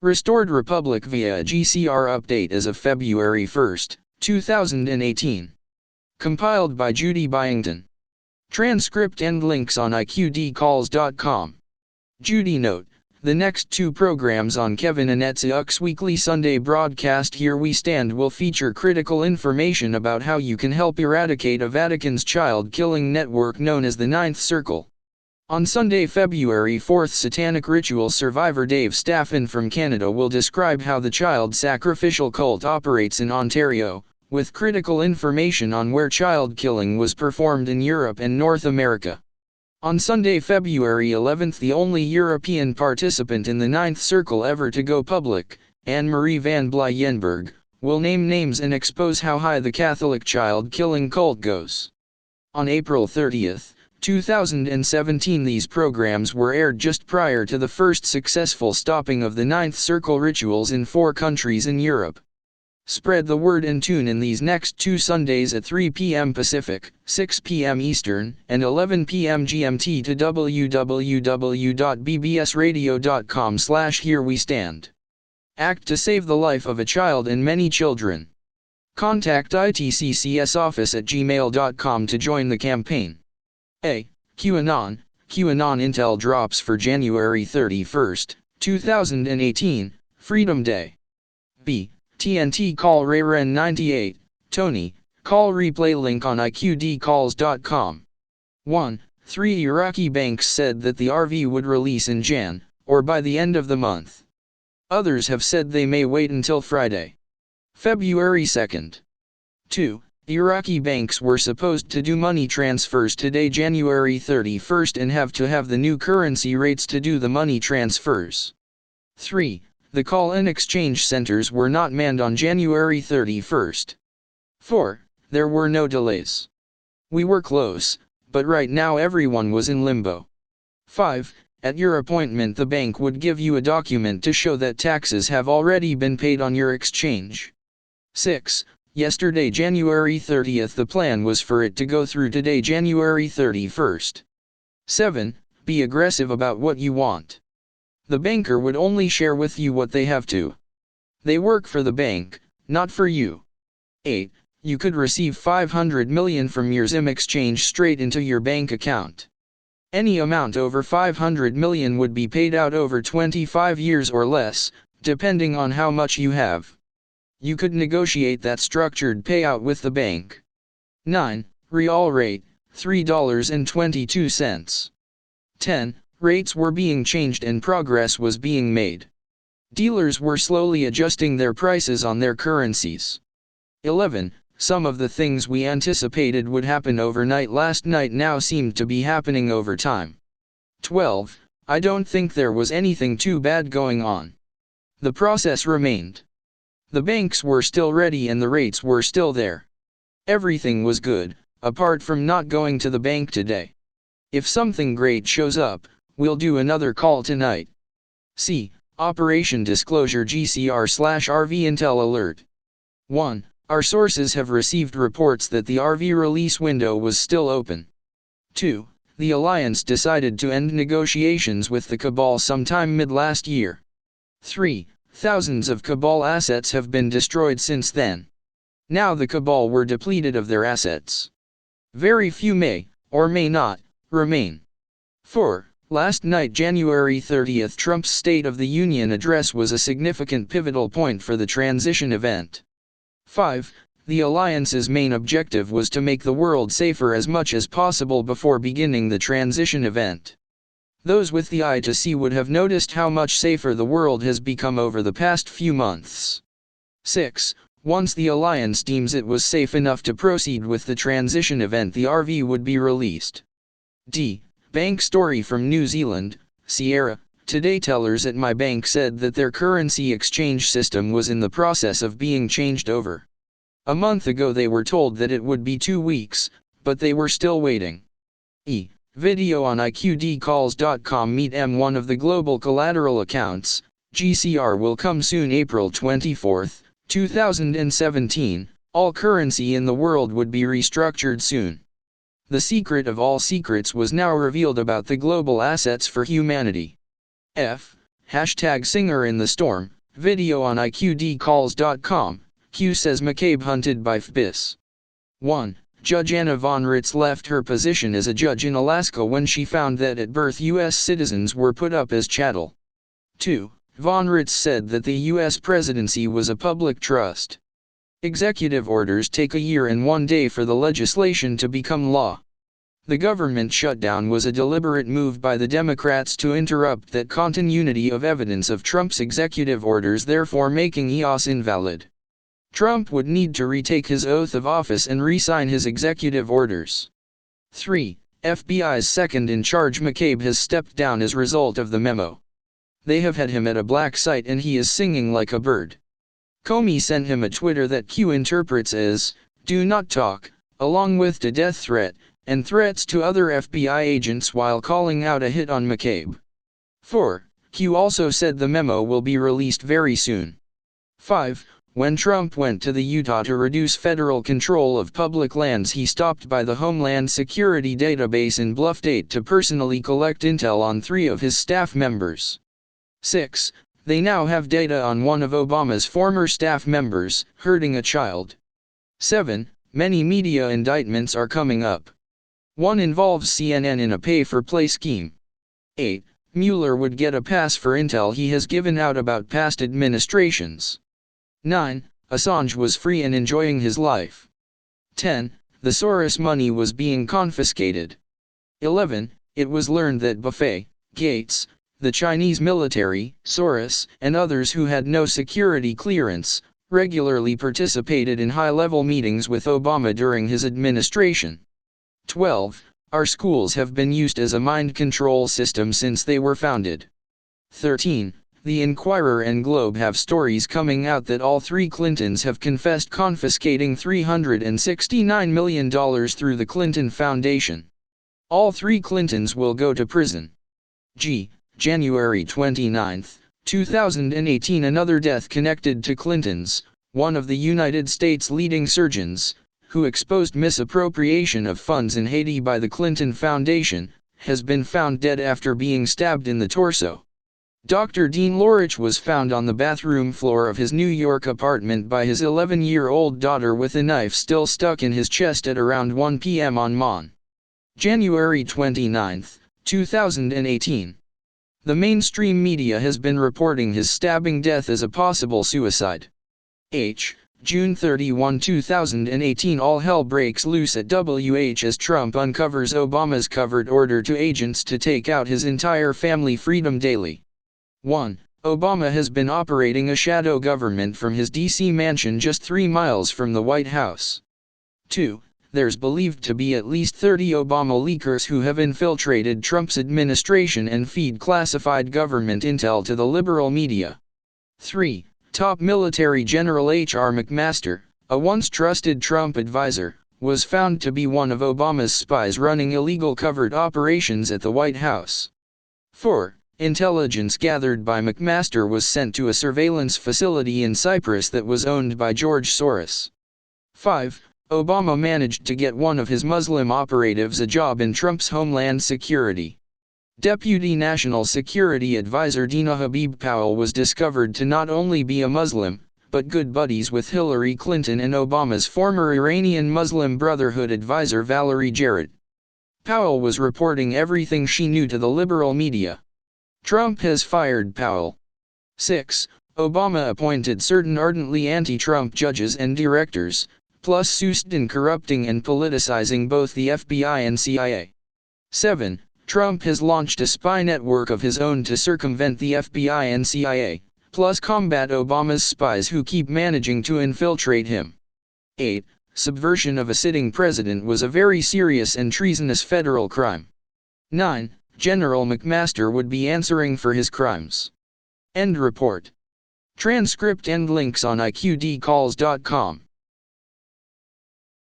Restored Republic via GCR update as of February 1, 2018. Compiled by Judy Byington. Transcript and links on iqdcalls.com. Judy note, the next two programs on Kevin Anetsiuk's weekly Sunday broadcast Here We Stand will feature critical information about how you can help eradicate a Vatican's child-killing network known as the Ninth Circle. On Sunday, February 4th, Satanic Ritual survivor Dave Staffen from Canada will describe how the child sacrificial cult operates in Ontario, with critical information on where child killing was performed in Europe and North America. On Sunday, February 11th, the only European participant in the Ninth Circle ever to go public, Anne-Marie van Blijenberg, will name names and expose how high the Catholic child-killing cult goes. On April 30th, 2017, these programs were aired just prior to the first successful stopping of the Ninth Circle rituals in 4 countries in Europe. Spread the word and tune in these next 2 Sundays at 3 p.m. Pacific, 6 p.m. Eastern, and 11 p.m. GMT to www.bbsradio.com/herewestand. Act to save the life of a child and many children. Contact itcccsoffice@gmail.com to join the campaign. A. QAnon Intel drops for January 31, 2018, Freedom Day. B. TNT call Rayren 98, Tony, call replay link on iqdcalls.com. 1. 3 Iraqi banks said that the RV would release in Jan, or by the end of the month. Others have said they may wait until Friday, February 2nd. 2. Iraqi banks were supposed to do money transfers today, January 31st, and have to have the new currency rates to do the money transfers. 3. The call and exchange centers were not manned on January 31st. 4. There were no delays. We were close, but right now everyone was in limbo. 5. At your appointment, the bank would give you a document to show that taxes have already been paid on your exchange. 6. Yesterday, January 30th, the plan was for it to go through today, January 31st. 7. Be aggressive about what you want. The banker would only share with you what they have to. They work for the bank, not for you. 8. You could receive $500 million from your Zim exchange straight into your bank account. Any amount over $500 million would be paid out over 25 years or less, depending on how much you have. You could negotiate that structured payout with the bank. 9. Real rate, $3.22. 10. Rates were being changed and progress was being made. Dealers were slowly adjusting their prices on their currencies. 11. Some of the things we anticipated would happen overnight last night now seemed to be happening over time. 12. I don't think there was anything too bad going on. The process remained. The banks were still ready and the rates were still there. Everything was good, apart from not going to the bank today. If something great shows up, we'll do another call tonight. See, Operation Disclosure GCR/RV Intel Alert. 1. Our sources have received reports that the RV release window was still open. 2. The Alliance decided to end negotiations with the Cabal sometime mid-last year. 3. Thousands of Cabal assets have been destroyed since then. Now the Cabal were depleted of their assets. Very few may, or may not, remain. 4. Last night, January 30th, Trump's State of the Union address was a significant pivotal point for the transition event. 5. The Alliance's main objective was to make the world safer as much as possible before beginning the transition event. Those with the eye to see would have noticed how much safer the world has become over the past few months. 6. Once the Alliance deems it was safe enough to proceed with the transition event, the RV would be released. D. Bank story from New Zealand, Sierra. Today, tellers at my bank said that their currency exchange system was in the process of being changed over. A month ago they were told that it would be 2 weeks, but they were still waiting. E. Video on iqdcalls.com. Meet M. One of the global collateral accounts, GCR, will come soon. April 24, 2017, all currency in the world would be restructured soon. The secret of all secrets was now revealed about the global assets for humanity. F. Hashtag singer in the storm, video on iqdcalls.com, Q says McCabe hunted by FBIS. 1. Judge Anna Von Ritz left her position as a judge in Alaska when she found that at birth U.S. citizens were put up as chattel. 2. Von Ritz said that the U.S. presidency was a public trust. Executive orders take a year and 1 day for the legislation to become law. The government shutdown was a deliberate move by the Democrats to interrupt that continuity of evidence of Trump's executive orders, therefore making EOS invalid. Trump would need to retake his oath of office and re-sign his executive orders. 3. FBI's second-in-charge McCabe has stepped down as result of the memo. They have had him at a black site and he is singing like a bird. Comey sent him a Twitter that Q interprets as, "Do not talk," along with a death threat, and threats to other FBI agents while calling out a hit on McCabe. 4. Q also said the memo will be released very soon. 5. When Trump went to the Utah to reduce federal control of public lands, he stopped by the Homeland Security database in Bluff Date to personally collect intel on 3 of his staff members. 6. They now have data on one of Obama's former staff members, hurting a child. 7. Many media indictments are coming up. 1 involves CNN in a pay-for-play scheme. 8. Mueller would get a pass for intel he has given out about past administrations. 9. Assange was free and enjoying his life. 10. The Soros money was being confiscated. 11. It was learned that Buffet, Gates, the Chinese military, Soros, and others who had no security clearance, regularly participated in high-level meetings with Obama during his administration. 12. Our schools have been used as a mind control system since they were founded. 13. The Inquirer and Globe have stories coming out that all 3 Clintons have confessed confiscating $369 million through the Clinton Foundation. All 3 Clintons will go to prison. January 29, 2018. Another death connected to Clintons. One of the United States' leading surgeons, who exposed misappropriation of funds in Haiti by the Clinton Foundation, has been found dead after being stabbed in the torso. Dr. Dean Lorich was found on the bathroom floor of his New York apartment by his 11-year-old daughter with a knife still stuck in his chest at around 1 p.m. on January 29, 2018. The mainstream media has been reporting his stabbing death as a possible suicide. June 31, 2018. All hell breaks loose at WH as Trump uncovers Obama's covert order to agents to take out his entire family. Freedom Daily. 1. Obama has been operating a shadow government from his D.C. mansion just 3 miles from the White House. 2. There's believed to be at least 30 Obama leakers who have infiltrated Trump's administration and feed classified government intel to the liberal media. 3. Top military general H.R. McMaster, a once trusted Trump advisor, was found to be one of Obama's spies running illegal covert operations at the White House. 4. Intelligence gathered by McMaster was sent to a surveillance facility in Cyprus that was owned by George Soros. 5. Obama managed to get one of his Muslim operatives a job in Trump's Homeland Security. Deputy National Security Advisor Dina Habib Powell was discovered to not only be a Muslim, but good buddies with Hillary Clinton and Obama's former Iranian Muslim Brotherhood advisor Valerie Jarrett. Powell was reporting everything she knew to the liberal media. Trump has fired Powell. 6. Obama appointed certain ardently anti-Trump judges and directors, plus soused in corrupting and politicizing both the FBI and CIA. 7. Trump has launched a spy network of his own to circumvent the FBI and CIA, plus combat Obama's spies who keep managing to infiltrate him. 8. Subversion of a sitting president was a very serious and treasonous federal crime. 9. General McMaster would be answering for his crimes. End report. Transcript and links on iqdcalls.com.